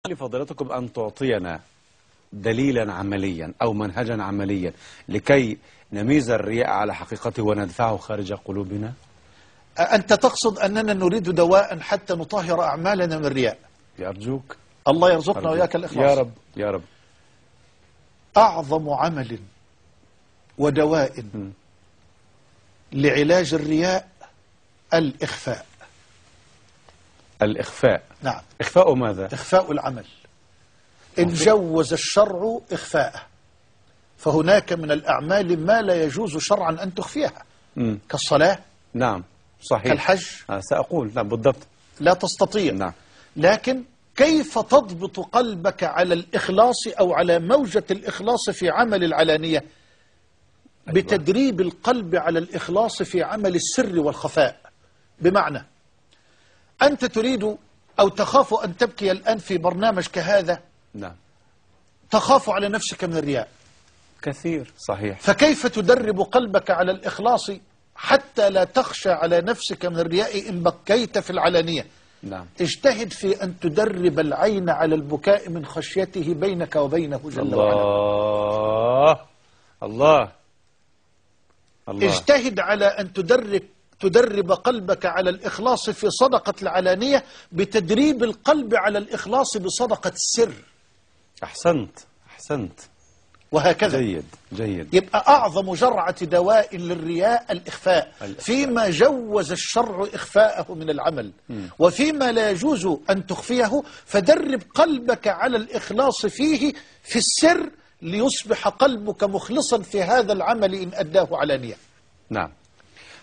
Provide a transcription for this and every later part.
لفضيلتكم أن تعطينا دليلا عمليا أو منهجا عمليا لكي نميز الرياء على حقيقته وندفعه خارج قلوبنا. أنت تقصد أننا نريد دواء حتى نطهر أعمالنا من الرياء؟ أرجوك الله يرزقنا وإياك الإخلاص يا رب يا رب. أعظم عمل ودواء لعلاج الرياء الإخفاء. الإخفاء؟ نعم. إخفاء ماذا؟ إخفاء العمل. إن جوز الشرع إخفاءه، فهناك من الأعمال ما لا يجوز شرعا أن تخفيها كالصلاة. نعم صحيح. كالحج. سأقول نعم بالضبط. لا تستطيع. نعم. لكن كيف تضبط قلبك على الإخلاص أو على موجة الإخلاص في عمل العلانية؟ أيوة. بتدريب القلب على الإخلاص في عمل السر والخفاء. بمعنى أنت تريد أو تخاف أن تبكي الآن في برنامج كهذا. نعم. تخاف على نفسك من الرياء كثير. صحيح. فكيف تدرب قلبك على الإخلاص حتى لا تخشى على نفسك من الرياء إن بكيت في العلانية؟ نعم. اجتهد في أن تدرب العين على البكاء من خشيته بينك وبينه جل وعلا. الله. اجتهد على أن تدرب قلبك على الإخلاص في صدقة العلانية بتدريب القلب على الإخلاص بصدقة السر. أحسنت أحسنت. وهكذا. جيد جيد. يبقى أعظم جرعة دواء للرياء الإخفاء. فيما جوز الشرع إخفاءه من العمل وفيما لا يجوز أن تخفيه، فدرب قلبك على الإخلاص فيه في السر ليصبح قلبك مخلصا في هذا العمل إن أداه علانية. نعم.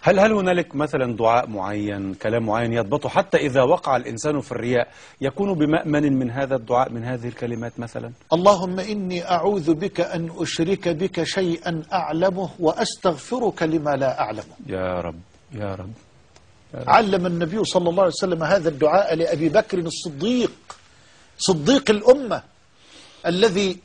هل هنالك مثلا دعاء معين، كلام معين يضبطه حتى إذا وقع الإنسان في الرياء يكون بمأمن من هذا الدعاء، من هذه الكلمات مثلا؟ اللهم إني أعوذ بك أن أشرك بك شيئا أعلمه وأستغفرك لما لا أعلمه. يا رب يا رب. علم النبي صلى الله عليه وسلم هذا الدعاء لأبي بكر الصديق، صديق الأمة، الذي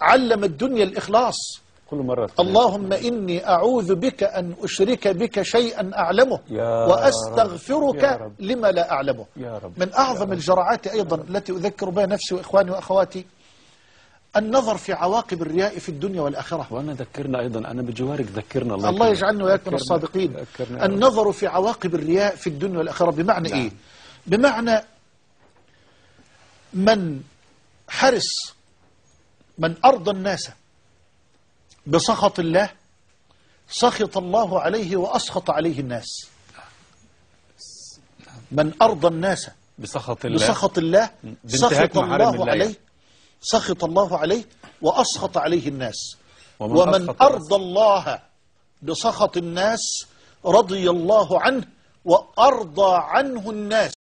علم الدنيا الإخلاص. كل مرة اللهم إني أعوذ بك أن أشرك بك شيئا أعلمه وأستغفرك لما لا أعلمه. يا رب. من أعظم الجرعات أيضا التي أذكر بها نفسي وإخواني وأخواتي النظر في عواقب الرياء في الدنيا والآخرة. وأنا ذكرنا أيضا، أنا بجوارك ذكرنا. الله يجعلنا وياك من الصادقين. النظر في عواقب الرياء في الدنيا والآخرة بمعنى نعم. إيه؟ بمعنى من حرص، من أرضى الناس بسخط الله سخط الله عليه وأسخط عليه الناس. من أرضى الناس بسخط الله سخط الله عليه، سخط الله عليه وأسخط عليه الناس. ومن أرضى الله بسخط الناس رضي الله عنه وأرضى عنه الناس.